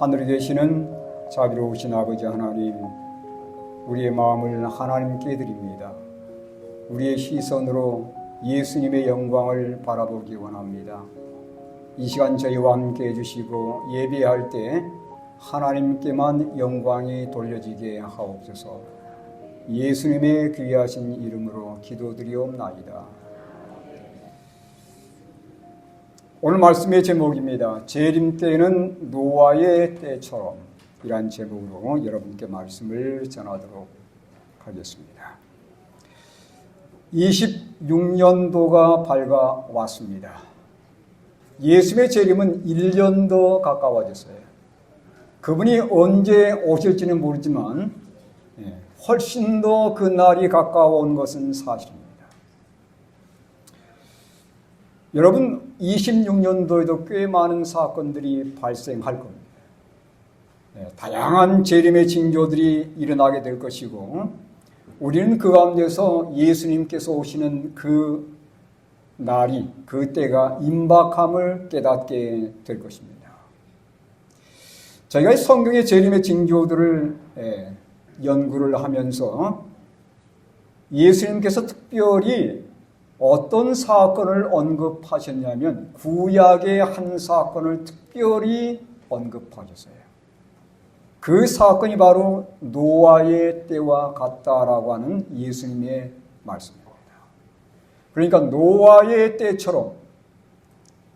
하늘에 계시는 자비로우신 아버지 하나님, 우리의 마음을 하나님께 드립니다. 우리의 시선으로 예수님의 영광을 바라보기 원합니다. 이 시간 저희와 함께 해주시고 예배할 때 하나님께만 영광이 돌려지게 하옵소서. 예수님의 귀하신 이름으로 기도드리옵나이다. 오늘 말씀의 제목입니다. 재림 때는 노아의 때처럼, 이란 제목으로 여러분께 말씀을 전하도록 하겠습니다. 26년도가 밝아왔습니다. 예수의 재림은 1년 더 가까워졌어요. 그분이 언제 오실지는 모르지만 훨씬 더 그 날이 가까워온 것은 사실입니다. 여러분, 26년도에도 꽤 많은 사건들이 발생할 겁니다. 다양한 재림의 징조들이 일어나게 될 것이고, 우리는 그 가운데서 예수님께서 오시는 그 날이, 그 때가 임박함을 깨닫게 될 것입니다. 저희가 성경의 재림의 징조들을 연구를 하면서 예수님께서 특별히 어떤 사건을 언급하셨냐면 구약의 한 사건을 특별히 언급하셨어요. 그 사건이 바로 노아의 때와 같다라고 하는 예수님의 말씀입니다. 그러니까 노아의 때처럼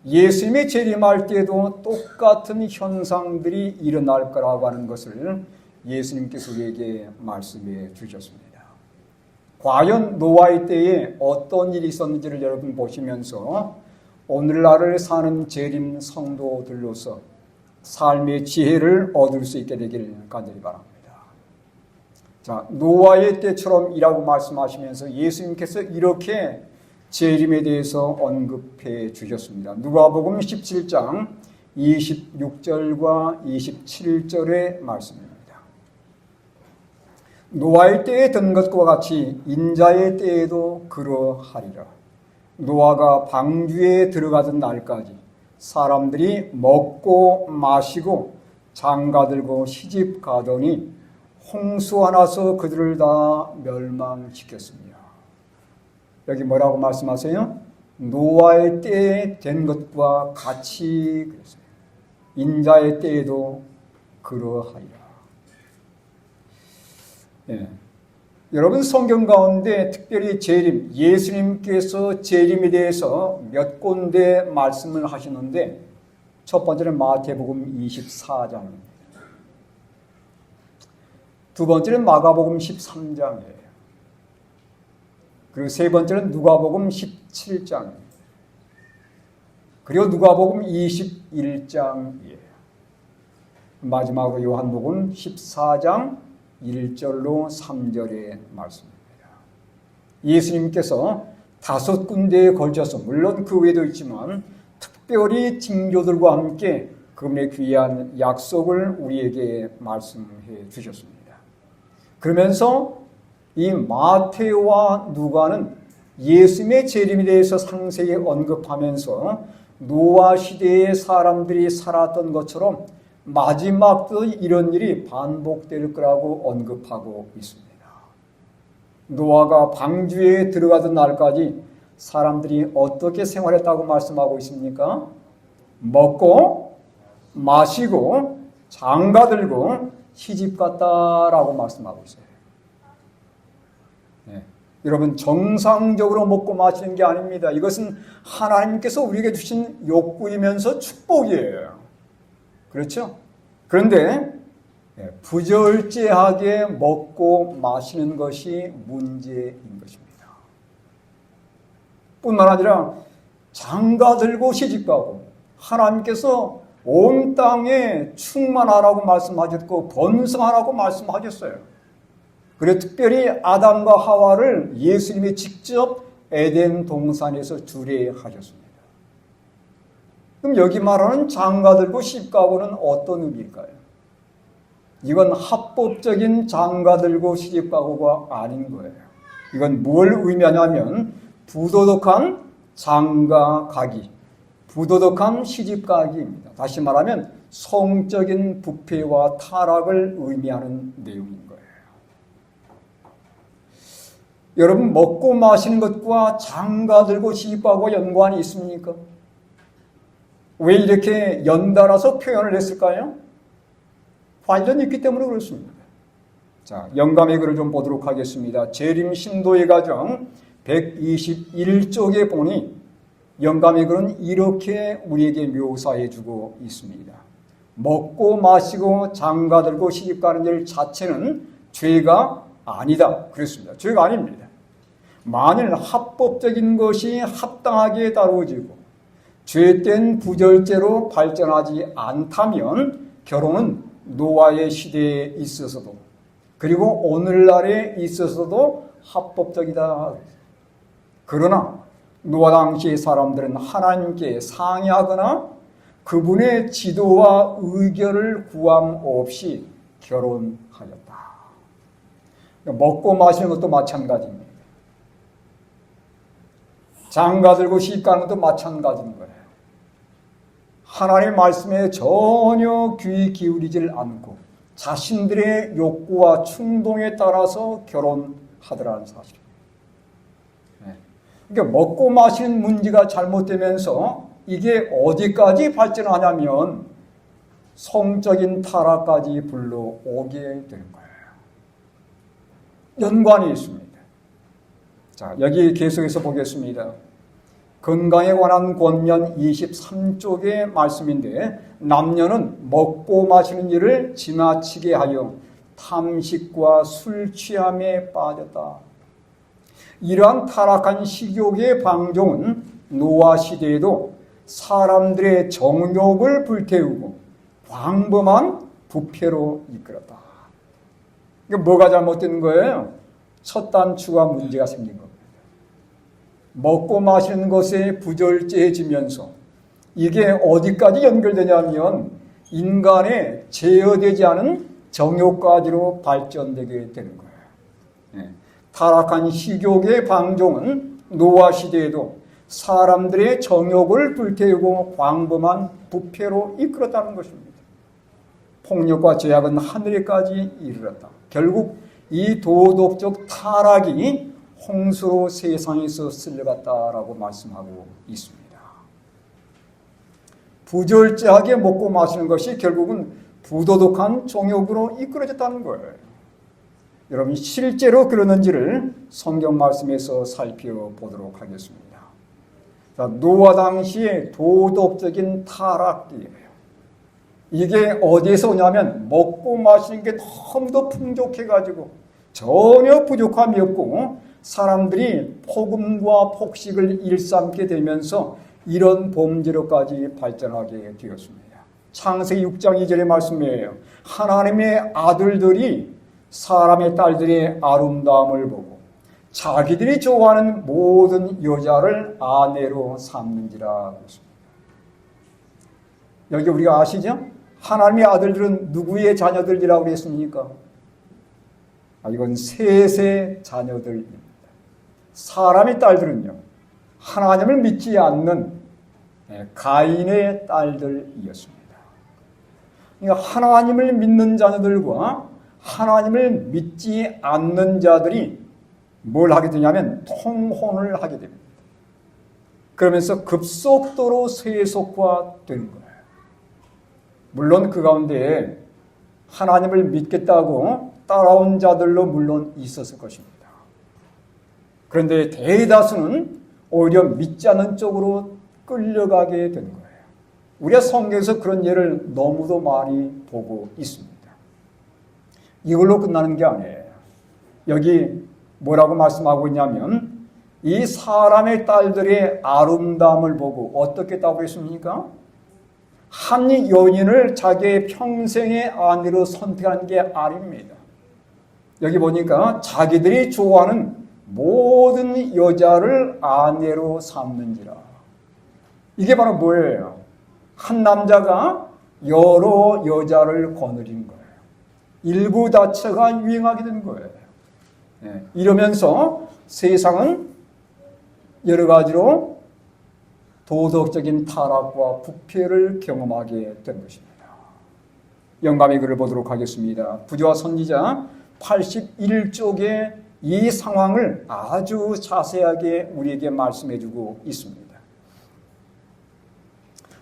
예수님이 재림할 때도 똑같은 현상들이 일어날 거라고 하는 것을 예수님께서 우리에게 말씀해 주셨습니다. 과연 노아의 때에 어떤 일이 있었는지를 여러분 보시면서 오늘날을 사는 재림 성도들로서 삶의 지혜를 얻을 수 있게 되기를 간절히 바랍니다. 자, 노아의 때처럼이라고 말씀하시면서 예수님께서 이렇게 재림에 대해서 언급해 주셨습니다. 누가복음 17장 26절과 27절의 말씀입니다. 노아의 때에 든 것과 같이 인자의 때에도 그러하리라. 노아가 방주에 들어가던 날까지 사람들이 먹고 마시고 장가들고 시집 가더니 홍수가 나서 그들을 다 멸망시켰습니다. 여기 뭐라고 말씀하세요? 노아의 때에 된 것과 같이 그랬어요. 인자의 때에도 그러하리라. 여러분, 성경 가운데 특별히 재림, 예수님께서 재림에 대해서 몇 군데 말씀을 하시는데 첫 번째는 마태복음 24장입니다. 두 번째는 마가복음 13장이에요. 그리고 세 번째는 누가복음 17장입니다. 그리고 누가복음 21장이에요. 마지막으로 요한복음 14장 1절로 3절의 말씀입니다. 예수님께서 5군데에 걸쳐서, 물론 그 외에도 있지만 특별히 징조들과 함께 그분의 귀한 약속을 우리에게 말씀해 주셨습니다. 그러면서 이 마태와 누가는 예수님의 재림에 대해서 상세히 언급하면서 노아 시대의 사람들이 살았던 것처럼 마지막도 이런 일이 반복될 거라고 언급하고 있습니다. 노아가 방주에 들어가던 날까지 사람들이 어떻게 생활했다고 말씀하고 있습니까? 먹고 마시고 장가들고 시집갔다라고 말씀하고 있어요. 여러분, 정상적으로 먹고 마시는 게 아닙니다. 이것은 하나님께서 우리에게 주신 욕구이면서 축복이에요. 그렇죠? 그런데 부절제하게 먹고 마시는 것이 문제인 것입니다. 뿐만 아니라 장가들고 시집가고, 하나님께서 온 땅에 충만하라고 말씀하셨고 번성하라고 말씀하셨어요. 그리고 특별히 아담과 하와를 예수님이 직접 에덴 동산에서 주례하셨습니다. 그럼 여기 말하는 장가들고 시집가고는 어떤 의미일까요? 이건 합법적인 장가들고 시집가고가 아닌 거예요. 이건 뭘 의미하냐면 부도덕한 장가가기, 부도덕한 시집가기입니다. 다시 말하면 성적인 부패와 타락을 의미하는 내용인 거예요. 여러분, 먹고 마시는 것과 장가들고 시집가고 연관이 있습니까? 왜 이렇게 연달아서 표현을 했을까요? 관련이 있기 때문에 그렇습니다. 자, 영감의 글을 좀 보도록 하겠습니다. 재림 신도의 가정 121쪽에 보니 영감의 글은 이렇게 우리에게 묘사해 주고 있습니다. 먹고 마시고 장가들고 시집가는 일 자체는 죄가 아니다. 그랬습니다. 죄가 아닙니다. 만일 합법적인 것이 합당하게 다루어지고 죄된 부절제로 발전하지 않다면 결혼은 노아의 시대에 있어서도 그리고 오늘날에 있어서도 합법적이다. 그러나 노아 당시의 사람들은 하나님께 상의하거나 그분의 지도와 의견을 구함 없이 결혼하였다. 먹고 마시는 것도 마찬가지입니다. 장가들고 시집가는 것도 마찬가지인 거예요. 하나님의 말씀에 전혀 귀 기울이질 않고 자신들의 욕구와 충동에 따라서 결혼하더라는 사실입니다. 그러니까 먹고 마시는 문제가 잘못되면서 이게 어디까지 발전하냐면 성적인 타락까지 불러오게 되는 거예요. 연관이 있습니다. 자, 여기 계속해서 보겠습니다. 건강에 관한 권면 23쪽의 말씀인데 남녀는 먹고 마시는 일을 지나치게 하여 탐식과 술 취함에 빠졌다. 이러한 타락한 식욕의 방종은 노아 시대에도 사람들의 정욕을 불태우고 광범한 부패로 이끌었다. 이게 뭐가 잘못된 거예요? 첫 단추가 문제가 생긴 겁니다. 먹고 마시는 것에 부절제해지면서 이게 어디까지 연결되냐면 인간의 제어되지 않은 정욕까지로 발전되게 되는 거예요. 타락한 식욕의 방종은 노아 시대에도 사람들의 정욕을 불태우고 광범한 부패로 이끌었다는 것입니다. 폭력과 죄악은 하늘에까지 이르렀다. 결국 이 도덕적 타락이 홍수로 세상에서 쓸려갔다라고 말씀하고 있습니다. 부절제하게 먹고 마시는 것이 결국은 부도덕한 정욕으로 이끌어졌다는 거예요. 여러분 실제로 그러는지를 성경 말씀에서 살펴보도록 하겠습니다. 자, 노아 당시의 도덕적인 타락이에요. 이게 어디에서 오냐면 먹고 마시는 게 너무도 풍족해가지고 전혀 부족함이 없고 사람들이 폭음과 폭식을 일삼게 되면서 이런 범죄로까지 발전하게 되었습니다. 창세기 6장 2절의 말씀이에요. 하나님의 아들들이 사람의 딸들의 아름다움을 보고 자기들이 좋아하는 모든 여자를 아내로 삼는지라 그랬습니다. 여기 우리가 아시죠? 하나님의 아들들은 누구의 자녀들이라고 그랬습니까? 이건 셋의 자녀들입니다. 사람의 딸들은요, 하나님을 믿지 않는 가인의 딸들이었습니다. 그러니까 하나님을 믿는 자녀들과 하나님을 믿지 않는 자들이 뭘 하게 되냐면 통혼을 하게 됩니다. 그러면서 급속도로 세속화되는 거예요. 물론 그 가운데 하나님을 믿겠다고 따라온 자들로 물론 있었을 것입니다. 그런데 대다수는 오히려 믿지 않는 쪽으로 끌려가게 되는 거예요. 우리가 성경에서 그런 예를 너무도 많이 보고 있습니다. 이걸로 끝나는 게 아니에요. 여기 뭐라고 말씀하고 있냐면 이 사람의 딸들의 아름다움을 보고 어떻게 했다고 했습니까? 한 여인을 자기의 평생의 아내로 선택하는 게 아닙니다. 여기 보니까 자기들이 좋아하는 모든 여자를 아내로 삼는지라. 이게 바로 뭐예요? 한 남자가 여러 여자를 거느린 거예요. 일부 자체가 유행하게 된 거예요. 이러면서 세상은 여러 가지로 도덕적인 타락과 부패를 경험하게 된 것입니다. 영감의 글을 보도록 하겠습니다. 부지와 선지자 81쪽에 이 상황을 아주 자세하게 우리에게 말씀해주고 있습니다.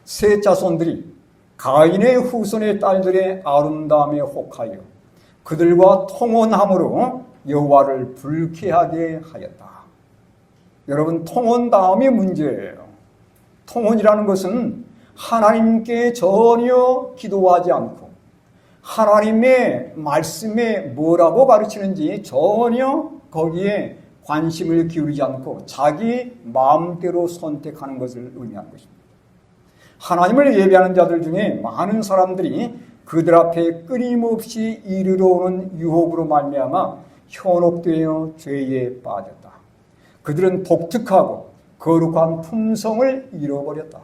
세 자손들이 가인의 후손의 딸들의 아름다움에 혹하여 그들과 통혼함으로 여호와를 불쾌하게 하였다. 여러분, 통혼다움이 문제예요. 통혼이라는 것은 하나님께 전혀 기도하지 않고 하나님의 말씀에 뭐라고 가르치는지 전혀 거기에 관심을 기울이지 않고 자기 마음대로 선택하는 것을 의미하는 것입니다. 하나님을 예배하는 자들 중에 많은 사람들이 그들 앞에 끊임없이 이르러 오는 유혹으로 말미암아 현혹되어 죄에 빠졌다. 그들은 독특하고 거룩한 품성을 잃어버렸다.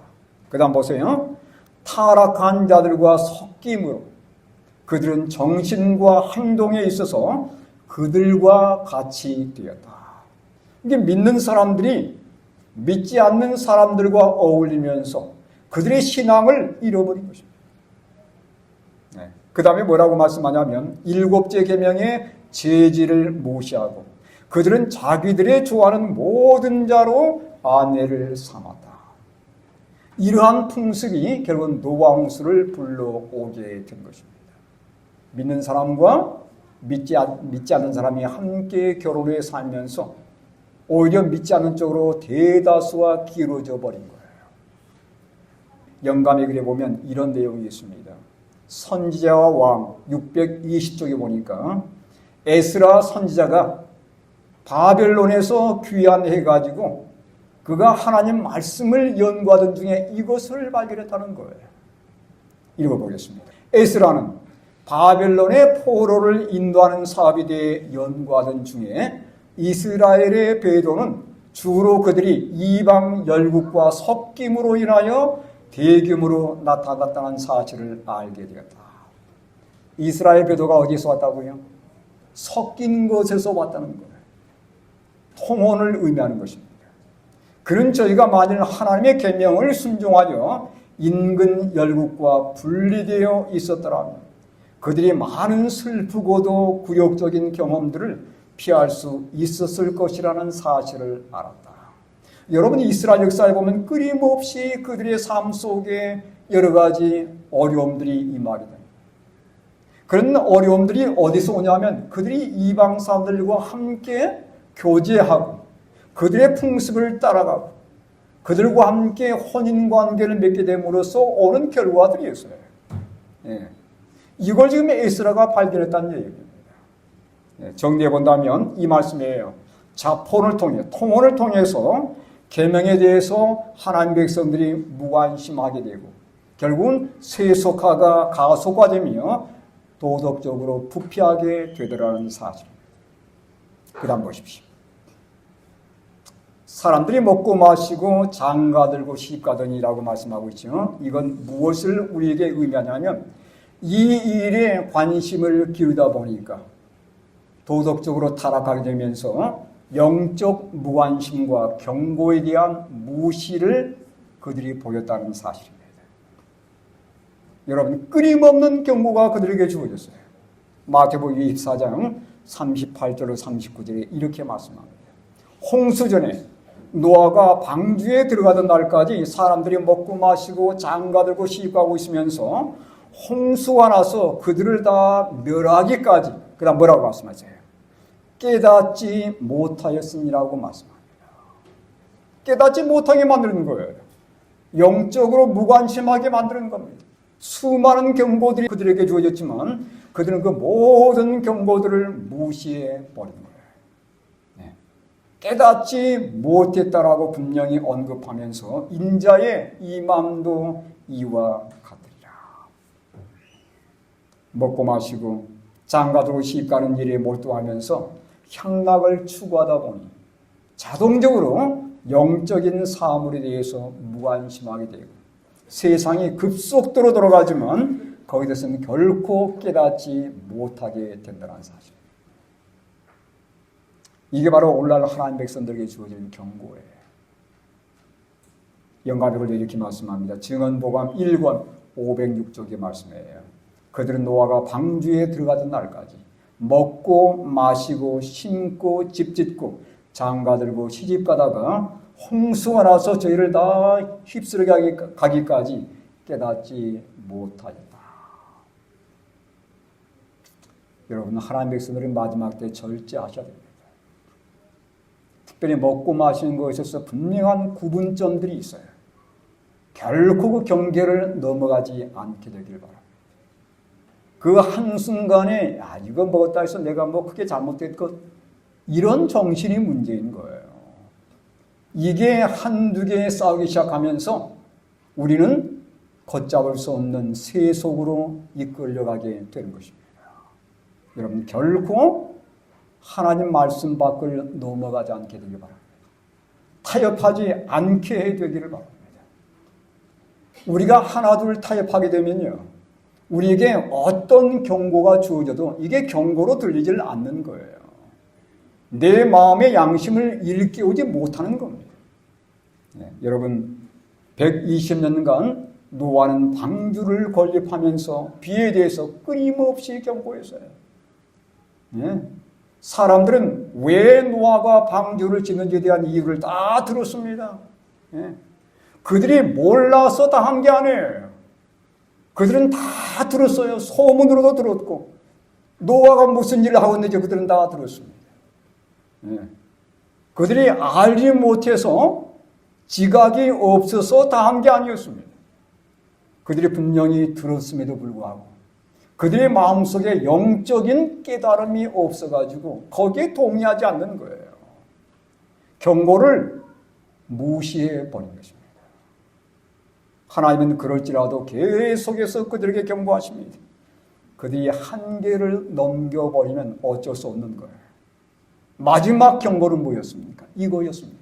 그 다음 보세요. 타락한 자들과 섞임으로 그들은 정신과 행동에 있어서 그들과 같이 되었다. 이게 믿는 사람들이 믿지 않는 사람들과 어울리면서 그들의 신앙을 잃어버린 것입니다. 그 다음에 뭐라고 말씀하냐면 일곱째 계명의 제지를 무시하고 그들은 자기들의 좋아하는 모든 자로 아내를 삼았다. 이러한 풍습이 결국은 노방수를 불러오게 된 것입니다. 믿는 사람과 믿지 않는 사람이 함께 결혼해 살면서 오히려 믿지 않는 쪽으로 대다수가 기울어져 버린 거예요. 영감의 글에 보면 이런 내용이 있습니다. 선지자와 왕 620쪽에 보니까 에스라 선지자가 바벨론에서 귀환해가지고 그가 하나님 말씀을 연구하던 중에 이것을 발견했다는 거예요. 읽어보겠습니다. 에스라는 바벨론의 포로를 인도하는 사업에 대해 연구하던 중에 이스라엘의 배도는 주로 그들이 이방 열국과 섞임으로 인하여 대규모로 나타났다는 사실을 알게 되었다. 이스라엘 배도가 어디서 왔다고요? 섞인 것에서 왔다는 거예요. 통혼을 의미하는 것입니다. 그는 저희가 만일 하나님의 계명을 순종하여 인근 열국과 분리되어 있었더라면 그들이 많은 슬프고도 굴욕적인 경험들을 피할 수 있었을 것이라는 사실을 알았다. 여러분, 이스라엘 역사에 보면 끊임없이 그들의 삶 속에 여러 가지 어려움들이 임하게 됩니다. 그런 어려움들이 어디서 오냐면 그들이 이방 사람들과 함께 교제하고 그들의 풍습을 따라가고 그들과 함께 혼인관계를 맺게 됨으로써 오는 결과들이었어요. 이걸 지금 에스라가 발견했다는 얘기입니다. 정리해 본다면 이 말씀이에요. 자폰을 통해 통혼을 통해서 계명에 대해서 하나님 백성들이 무관심하게 되고 결국은 세속화가 가속화되며 도덕적으로 부패하게 되더라는 사실입니다. 그 다음 보십시오. 사람들이 먹고 마시고 장가들고 시집가더니라고 말씀하고 있죠. 이건 무엇을 우리에게 의미하냐면 이 일에 관심을 기울이다 보니까 도덕적으로 타락하게 되면서 영적 무관심과 경고에 대한 무시를 그들이 보였다는 사실입니다. 여러분, 끊임없는 경고가 그들에게 주어졌어요. 마태복음 24장 38절로 39절에 이렇게 말씀합니다. 홍수전에 노아가 방주에 들어가던 날까지 사람들이 먹고 마시고 장가들고 시집가고 있으면서 홍수가 나서 그들을 다 멸하기까지 그 다음 뭐라고 말씀하세요? 깨닫지 못하였으니라고 말씀합니다. 깨닫지 못하게 만드는 거예요. 영적으로 무관심하게 만드는 겁니다. 수많은 경고들이 그들에게 주어졌지만 그들은 그 모든 경고들을 무시해 버린 거예요. 깨닫지 못했다라고 분명히 언급하면서 인자의 이 마음도 이와 같으리라. 먹고 마시고 장가들고 시집가는 일에 몰두하면서 향락을 추구하다 보니 자동적으로 영적인 사물에 대해서 무관심하게 되고 세상이 급속도로 돌아가지만 거기에 대해서는 결코 깨닫지 못하게 된다는 사실. 이게 바로 오늘날 하나님 백성들에게 주어진 경고예요. 영감의 글도 이렇게 말씀합니다. 증언복음 1권 506쪽의 말씀이에요. 그들은 노아가 방주에 들어가던 날까지 먹고 마시고 심고 집 짓고 장가 들고 시집 가다가 홍수가 나서 저희를 다 휩쓸어 가기까지 깨닫지 못하였다. 여러분, 하나님 백성들이 마지막 때 절제하셔야 됩니다. 특별히 먹고 마시는 것에 있어서 분명한 구분점들이 있어요. 결코 그 경계를 넘어가지 않게 되길 바랍니다. 그 한순간에 이거 먹었다 해서 내가 뭐 크게 잘못됐고 이런 정신이 문제인 거예요. 이게 한두 개 싸우기 시작하면서 우리는 걷잡을 수 없는 세속으로 이끌려가게 되는 것입니다. 여러분, 결코 하나님 말씀 밖을 넘어가지 않게 되길 바랍니다. 타협하지 않게 되기를 바랍니다. 우리가 하나둘 타협하게 되면요, 우리에게 어떤 경고가 주어져도 이게 경고로 들리질 않는 거예요. 내 마음의 양심을 일깨우지 못하는 겁니다. 여러분, 120년간 노아는 방주를 건립하면서 비에 대해서 끊임없이 경고했어요. 사람들은 왜 노아가 방주를 짓는지에 대한 이유를 다 들었습니다. 그들이 몰라서 다 한 게 아니에요. 그들은 다 들었어요. 소문으로도 들었고 노아가 무슨 일을 하고 있는지 그들은 다 들었습니다. 그들이 알지 못해서 지각이 없어서 다 한 게 아니었습니다. 그들이 분명히 들었음에도 불구하고 그들의 마음속에 영적인 깨달음이 없어가지고 거기에 동의하지 않는 거예요. 경고를 무시해버린 것입니다. 하나님은 그럴지라도 계속해서 그들에게 경고하십니다. 그들이 한계를 넘겨버리면 어쩔 수 없는 거예요. 마지막 경고는 뭐였습니까? 이거였습니다.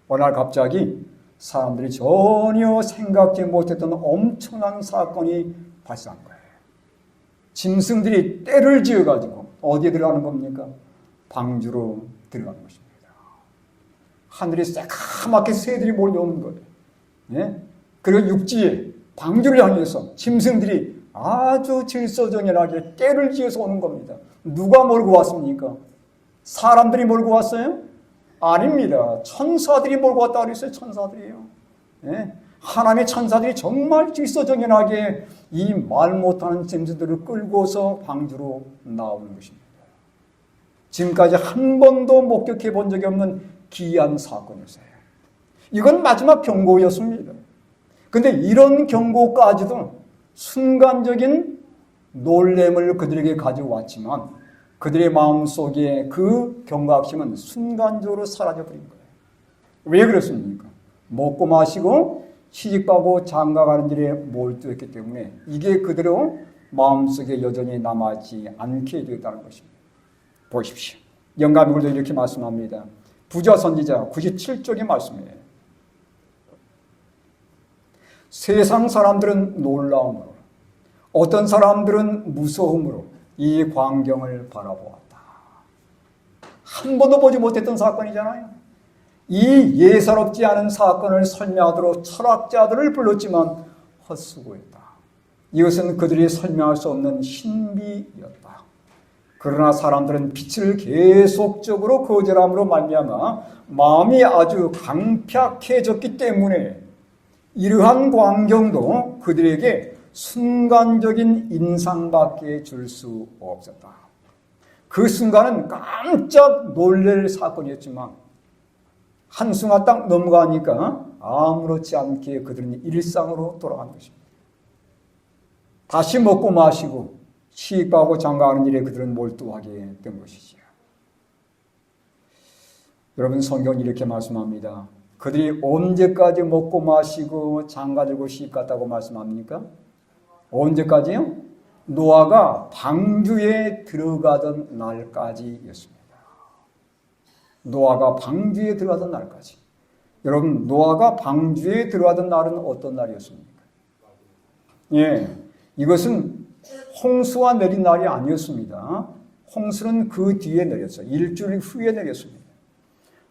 어느 날 갑자기 사람들이 전혀 생각지 못했던 엄청난 사건이 발생한 거예요. 짐승들이 떼를 지어가지고 어디에 들어가는 겁니까? 방주로 들어가는 것입니다. 하늘에 새까맣게 새들이 몰려오는 거예요. 그리고 육지에 방주를 향해서 짐승들이 아주 질서정연하게 떼를 지어서 오는 겁니다. 누가 몰고 왔습니까? 사람들이 몰고 왔어요? 아닙니다. 천사들이 몰고 왔다고 그랬어요. 천사들이에요. 하나님의 천사들이 정말 질서정연하게 이 말 못하는 짐승들을 끌고서 방주로 나오는 것입니다. 지금까지 한 번도 목격해 본 적이 없는 기이한 사건이었어요. 이건 마지막 경고였습니다. 그런데 이런 경고까지도 순간적인 놀램을 그들에게 가져왔지만 그들의 마음속에 그 경각심은 순간적으로 사라져버린 거예요. 왜 그렇습니까? 먹고 마시고 시집가고 장가가는 일에 몰두했기 때문에 이게 그대로 마음속에 여전히 남아있지 않게 되었다는 것입니다. 보십시오. 영감이글도 이렇게 말씀합니다. 부자 선지자 97쪽의 말씀이에요. 세상 사람들은 놀라움으로, 어떤 사람들은 무서움으로 이 광경을 바라보았다. 한 번도 보지 못했던 사건이잖아요. 이 예사롭지 않은 사건을 설명하도록 철학자들을 불렀지만 헛수고했다. 이것은 그들이 설명할 수 없는 신비였다. 그러나 사람들은 빛을 계속적으로 거절함으로 말미암아 마음이 아주 강팍해졌기 때문에 이러한 광경도 그들에게 순간적인 인상밖에 줄 수 없었다. 그 순간은 깜짝 놀랄 사건이었지만 한순간 딱 넘어가니까 아무렇지 않게 그들은 일상으로 돌아간 것입니다. 다시 먹고 마시고 시집가고 장가하는 일에 그들은 몰두하게 된 것이지요. 여러분, 성경은 이렇게 말씀합니다. 그들이 언제까지 먹고 마시고 장가들고 시집갔다고 말씀합니까? 언제까지요? 노아가 방주에 들어가던 날까지였습니다. 노아가 방주에 들어가던 날까지. 여러분, 노아가 방주에 들어가던 날은 어떤 날이었습니까? 이것은 홍수가 내린 날이 아니었습니다. 홍수는 그 뒤에 내렸어요. 일주일 후에 내렸습니다.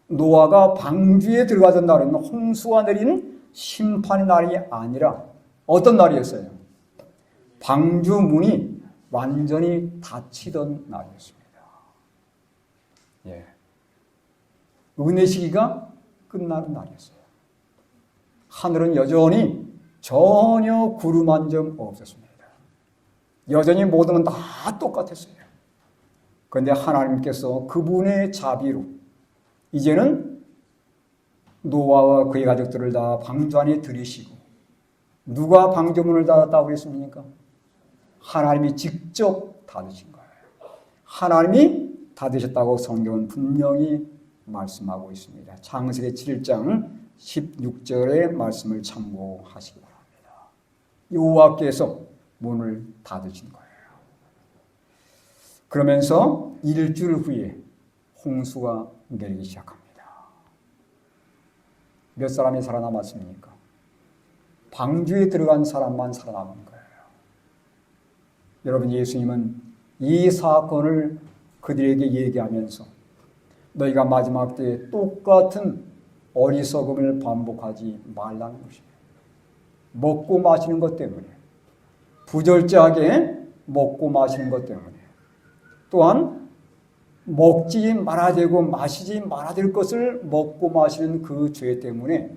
노아가 방주에 들어가던 날은 홍수가 내린 심판의 날이 아니라 어떤 날이었어요? 방주 문이 완전히 닫히던 날이었습니다. 예. 은혜 시기가 끝나는 날이었어요. 하늘은 여전히 전혀 구름 한 점 없었습니다. 여전히 모든 건 다 똑같았어요. 그런데 하나님께서 그분의 자비로 이제는 노아와 그의 가족들을 다 방주 안에 들이시고, 누가 방주문을 닫았다고 했습니까? 하나님이 직접 닫으신 거예요. 하나님이 닫으셨다고 성경은 분명히 말씀하고 있습니다. 창세기 7장 16절의 말씀을 참고하시기 바랍니다. 여호와께서 문을 닫으신 거예요. 그러면서 일주일 후에 홍수가 내리기 시작합니다. 몇 사람이 살아남았습니까? 방주에 들어간 사람만 살아남은 거예요. 여러분, 예수님은 이 사건을 그들에게 얘기하면서 너희가 마지막 때에 똑같은 어리석음을 반복하지 말라는 것입니다. 먹고 마시는 것 때문에, 부절제하게 먹고 마시는 것 때문에, 또한 먹지 말아야 되고 마시지 말아야 될 것을 먹고 마시는 그 죄 때문에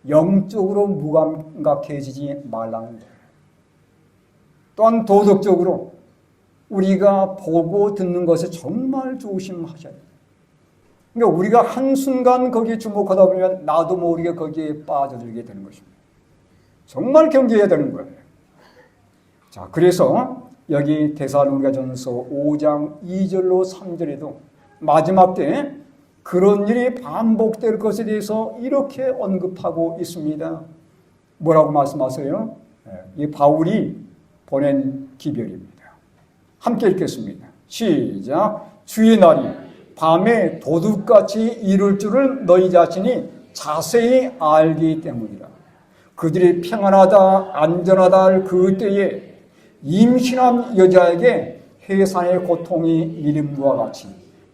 영적으로 무감각해지지 말라는 거예요. 또한 도덕적으로 우리가 보고 듣는 것에 정말 조심하셔야 돼요. 그러니까 우리가 한순간 거기에 주목하다 보면 나도 모르게 거기에 빠져들게 되는 것입니다. 정말 경계해야 되는 거예요. 자, 그래서 여기 데살로니가전서 5장 2절로 3절에도 마지막 때 그런 일이 반복될 것에 대해서 이렇게 언급하고 있습니다. 뭐라고 말씀하세요? 이 바울이 보낸 기별입니다. 함께 읽겠습니다. 시작. 주의 날이 밤에 도둑같이 이룰 줄을 너희 자신이 자세히 알기 때문이라. 그들이 평안하다 안전하다 할 그때에 임신한 여자에게 해산의 고통이 이름과 같이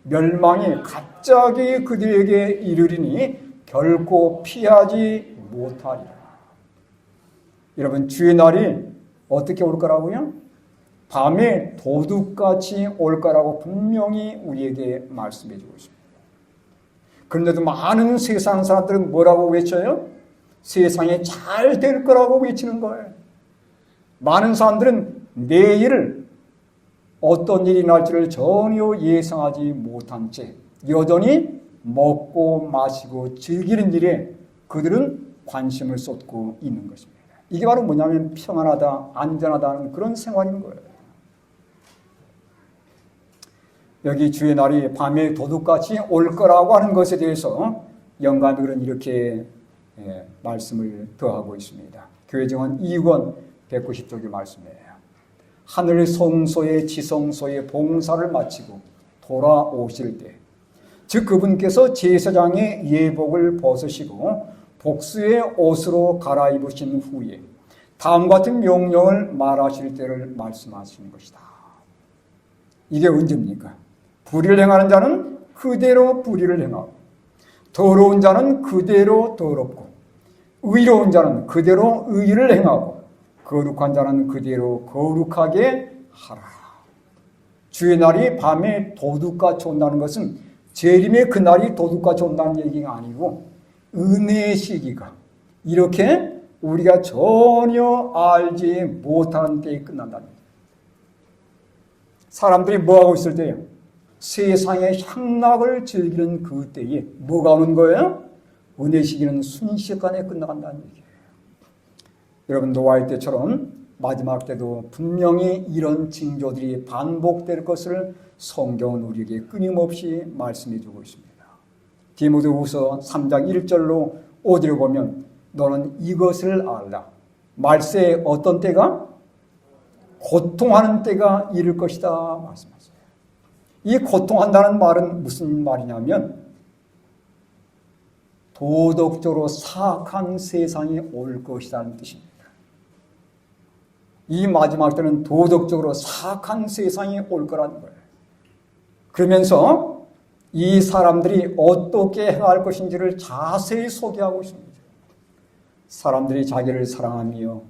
멸망이 갑자기 그들에게 이르리니 결코 피하지 못하리라. 여러분, 주의 날이 어떻게 올 거라고요? 밤에 도둑같이 올 거라고 분명히 우리에게 말씀해 주고 있습니다. 그런데도 많은 세상 사람들은 뭐라고 외쳐요? 세상에 잘 될 거라고 외치는 거예요. 많은 사람들은 내일 어떤 일이 날지를 전혀 예상하지 못한 채 여전히 먹고 마시고 즐기는 일에 그들은 관심을 쏟고 있는 것입니다. 이게 바로 뭐냐면 평안하다, 안전하다는 그런 생활인 거예요. 여기 주의 날이 밤에 도둑같이 올 거라고 하는 것에 대해서 영감들은 이렇게 말씀을 더하고 있습니다. 교회정원 2권 190쪽의 말씀이에요. 하늘 성소의 지성소의 봉사를 마치고 돌아오실 때, 즉 그분께서 제사장의 예복을 벗으시고 복수의 옷으로 갈아입으신 후에 다음 같은 명령을 말하실 때를 말씀하시는 것이다. 이게 언제입니까? 불의를 행하는 자는 그대로 불의를 행하고, 더러운 자는 그대로 더럽고, 의로운 자는 그대로 의를 행하고, 거룩한 자는 그대로 거룩하게 하라. 주의 날이 밤에 도둑같이 온다는 것은 재림의 그날이 도둑같이 온다는 얘기가 아니고 은혜의 시기가 이렇게 우리가 전혀 알지 못하는 때에 끝난다는 거예요. 사람들이 뭐하고 있을 때요? 세상의 향락을 즐기는 그 때에 뭐가 오는 거예요? 은혜 시기는 순식간에 끝나간다는 얘기예요. 여러분, 노아의 때처럼 마지막 때도 분명히 이런 징조들이 반복될 것을 성경은 우리에게 끊임없이 말씀해 주고 있습니다. 디모데후서 3장 1절로 5절을 보면 너는 이것을 알라. 말세에 어떤 때가? 고통하는 때가 이를 것이다 말씀하세요. 이 고통한다는 말은 무슨 말이냐면 도덕적으로 사악한 세상이 올 것이라는 뜻입니다. 이 마지막 때는 도덕적으로 사악한 세상이 올 거라는 거예요. 그러면서 이 사람들이 어떻게 행할 것인지를 자세히 소개하고 있습니다. 사람들이 자기를 사랑하며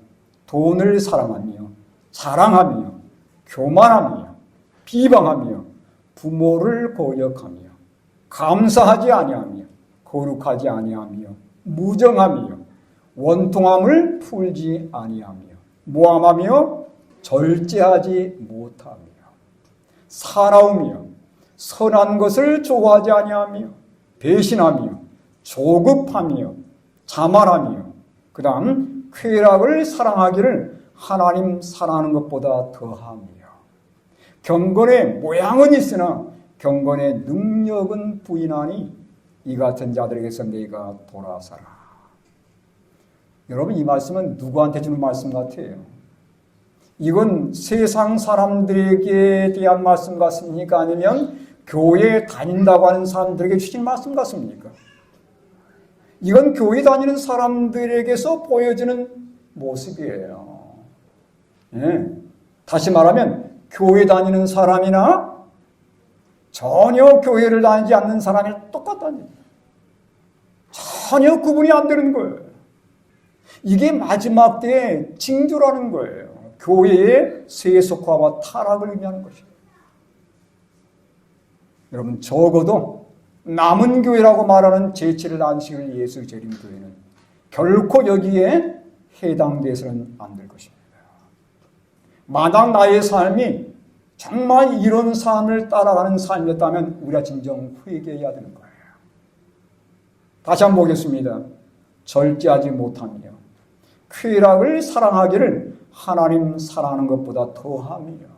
돈을 사랑하며 자랑하며 교만하며 비방하며 부모를 거역하며 감사하지 아니하며 거룩하지 아니하며 무정하며 원통함을 풀지 아니하며 모함하며 절제하지 못하며 사나우며 선한 것을 좋아하지 아니하며 배신하며 조급하며 자만하며 그 다음 쾌락을 사랑하기를 하나님 사랑하는 것보다 더하며 경건의 모양은 있으나 경건의 능력은 부인하니 이 같은 자들에게서 내가 돌아서라. 여러분, 이 말씀은 누구한테 주는 말씀 같아요? 이건 세상 사람들에게 대한 말씀 같습니까? 아니면 교회에 다닌다고 하는 사람들에게 주신 말씀 같습니까? 이건 교회 다니는 사람들에게서 보여지는 모습이에요. 예. 다시 말하면 교회 다니는 사람이나 전혀 교회를 다니지 않는 사람이 똑같다는 얘기예요. 전혀 구분이 안 되는 거예요. 이게 마지막 때의 징조라는 거예요. 교회의 세속화와 타락을 의미하는 것이에요. 여러분, 적어도 남은 교회라고 말하는 제7일 안식일 예수 재림 교회는 결코 여기에 해당돼서는 안 될 것입니다. 만약 나의 삶이 정말 이런 삶을 따라가는 삶이었다면 우리가 진정 회개해야 되는 거예요. 다시 한번 보겠습니다. 절제하지 못하며 쾌락을 사랑하기를 하나님 사랑하는 것보다 더하며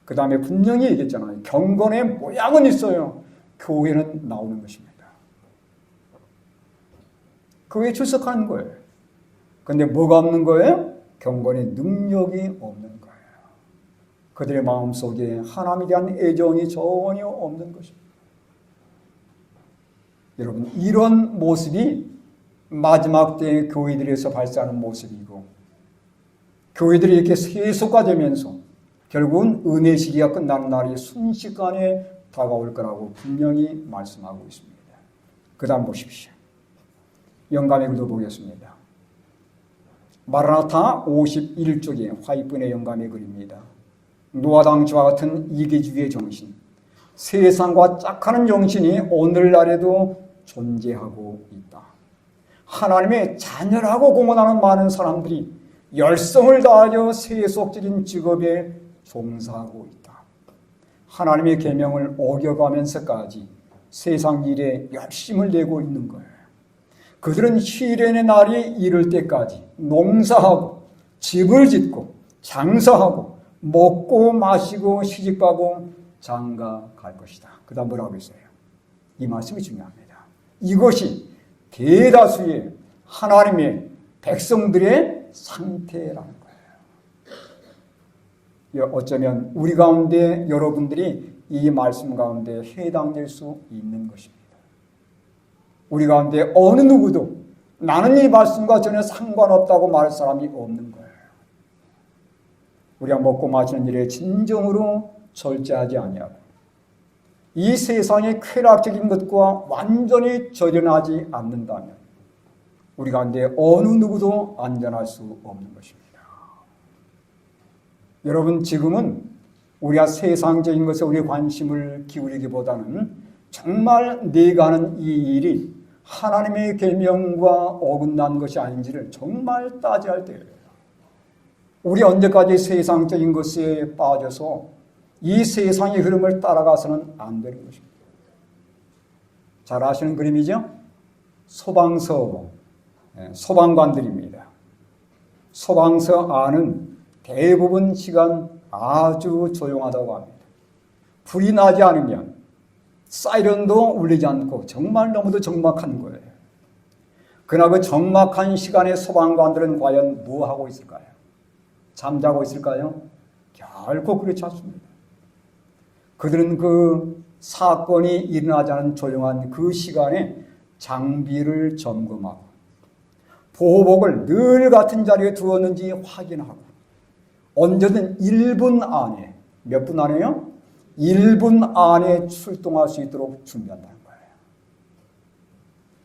그 다음에 분명히 얘기했잖아요. 경건의 모양은 있어요. 교회는 나오는 것입니다. 교회에 출석하는 거예요. 그런데 뭐가 없는 거예요? 경건의 능력이 없는 거예요. 그들의 마음속에 하나님에 대한 애정이 전혀 없는 것입니다. 여러분, 이런 모습이 마지막 때의 교회들에서 발생하는 모습이고 교회들이 이렇게 세속화되면서 결국은 은혜 시기가 끝나는 날이 순식간에 다가올 거라고 분명히 말씀하고 있습니다. 그 다음 보십시오. 영감의 글도 보겠습니다. 마라나타 51쪽에 화이트의 영감의 글입니다. 노아당주와 같은 이기주의의 정신, 세상과 짝하는 정신이 오늘날에도 존재하고 있다. 하나님의 자녀라고 공언하는 많은 사람들이 열성을 다하여 세속적인 직업에 종사하고 있다. 하나님의 계명을 어겨가면서까지 세상 일에 열심을 내고 있는 거예요. 그들은 시련의 날이 이를 때까지 농사하고 집을 짓고 장사하고 먹고 마시고 시집가고 장가 갈 것이다. 그 다음 뭐라고 했어요? 이 말씀이 중요합니다. 이것이 대다수의 하나님의 백성들의 상태라는 거예요. 어쩌면 우리 가운데 여러분들이 이 말씀 가운데 해당될 수 있는 것입니다. 우리 가운데 어느 누구도 나는 이 말씀과 전혀 상관없다고 말할 사람이 없는 거예요. 우리가 먹고 마시는 일에 진정으로 절제하지 아니하고 이 세상의 쾌락적인 것과 완전히 절연하지 않는다면 우리 가운데 어느 누구도 안전할 수 없는 것입니다. 여러분, 지금은 우리가 세상적인 것에 우리의 관심을 기울이기보다는 정말 내가 하는 이 일이 하나님의 계명과 어긋난 것이 아닌지를 정말 따져야 돼요. 우리 언제까지 세상적인 것에 빠져서 이 세상의 흐름을 따라가서는 안 되는 것입니다. 잘 아시는 그림이죠? 소방관들입니다. 소방서 안은 대부분 시간 아주 조용하다고 합니다. 불이 나지 않으면 사이렌도 울리지 않고 정말 너무도 적막한 거예요. 그러나 그 적막한 시간에 소방관들은 과연 뭐 하고 있을까요? 잠자고 있을까요? 결코 그렇지 않습니다. 그들은 그 사건이 일어나지 않은 조용한 그 시간에 장비를 점검하고 보호복을 늘 같은 자리에 두었는지 확인하고 언제든 1분 안에, 몇 분 안에요? 1분 안에 출동할 수 있도록 준비한다는 거예요.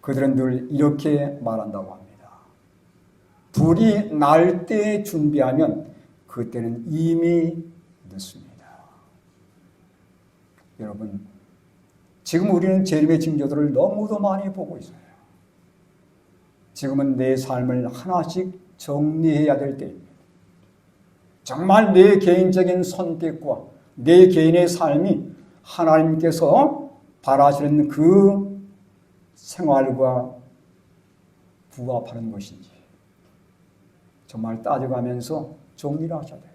그들은 늘 이렇게 말한다고 합니다. 불이 날 때 준비하면 그때는 이미 늦습니다. 여러분, 지금 우리는 재림의 징조들을 너무도 많이 보고 있어요. 지금은 내 삶을 하나씩 정리해야 될 때입니다. 정말 내 개인적인 선택과 내 개인의 삶이 하나님께서 바라시는 그 생활과 부합하는 것인지 정말 따져가면서 정리를 하셔야 돼요.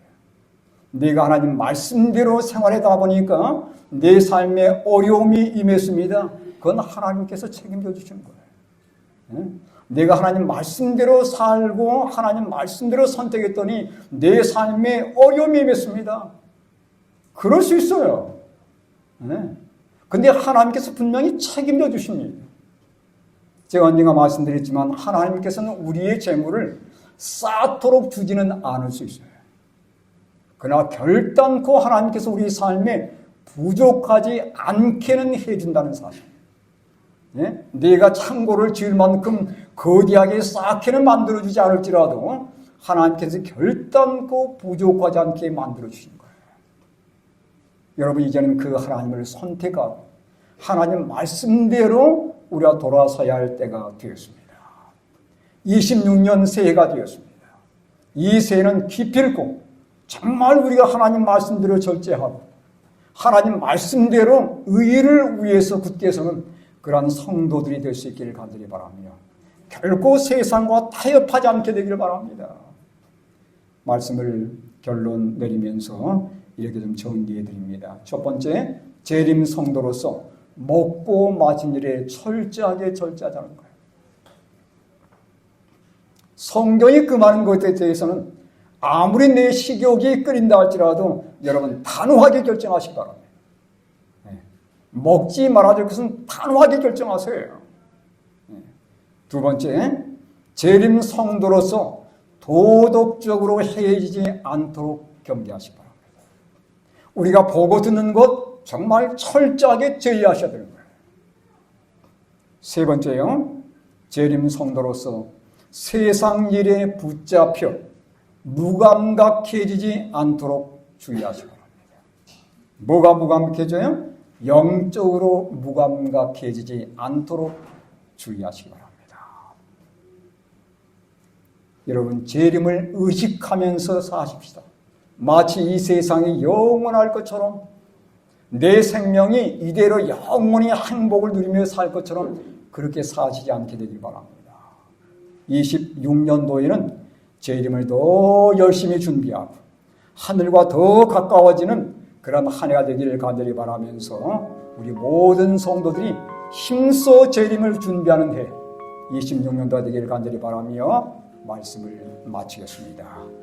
내가 하나님 말씀대로 생활하다 보니까 내 삶에 어려움이 임했습니다. 그건 하나님께서 책임져 주시는 거예요. 내가 하나님 말씀대로 살고 하나님 말씀대로 선택했더니 내 삶에 어려움이 임했습니다. 그럴 수 있어요. 근데 하나님께서 분명히 책임져 주십니다. 제가 언젠가 말씀드렸지만 하나님께서는 우리의 재물을 쌓도록 주지는 않을 수 있어요. 그러나 결단코 하나님께서 우리 삶에 부족하지 않게는 해준다는 사실. 내가 창고를 지을 만큼 거대하게 쌓게는 만들어주지 않을지라도 하나님께서 결단코 부족하지 않게 만들어주신 거예요. 여러분, 이제는 그 하나님을 선택하고 하나님 말씀대로 우리가 돌아서야 할 때가 되었습니다. 26년 새해가 되었습니다. 이 새해는 기필코 정말 우리가 하나님 말씀대로 절제하고 하나님 말씀대로 의를 위해서 굳게 서는 그러한 성도들이 될 수 있기를 간절히 바랍니다. 결코 세상과 타협하지 않게 되기를 바랍니다. 말씀을 결론 내리면서 이렇게 좀 정리해 드립니다. 첫 번째, 재림 성도로서 먹고 마신 일에 철저하게 절제하자는 거예요. 성경이 금하는 것에 대해서는 아무리 내 식욕이 끓인다 할지라도 여러분 단호하게 결정하시기 바랍니다. 먹지 말아줄 것은 단호하게 결정하세요. 두 번째, 재림 성도로서 도덕적으로 해이지 않도록 경계하시기 바랍니다. 우리가 보고 듣는 것 정말 철저하게 제의하셔야 되는 거예요. 세 번째요, 재림 성도로서 세상 일에 붙잡혀 무감각해지지 않도록 주의하시기 바랍니다. 뭐가 무감각해져요? 영적으로 무감각해지지 않도록 주의하시기 바랍니다. 여러분, 재림을 의식하면서 사십시다. 마치 이 세상이 영원할 것처럼 내 생명이 이대로 영원히 행복을 누리며 살 것처럼 그렇게 사시지 않게 되길 바랍니다. 26년도에는 재림을 더 열심히 준비하고 하늘과 더 가까워지는 그런 한 해가 되기를 간절히 바라면서 우리 모든 성도들이 힘써 재림을 준비하는 해 26년도가 되기를 간절히 바라며 말씀을 마치겠습니다.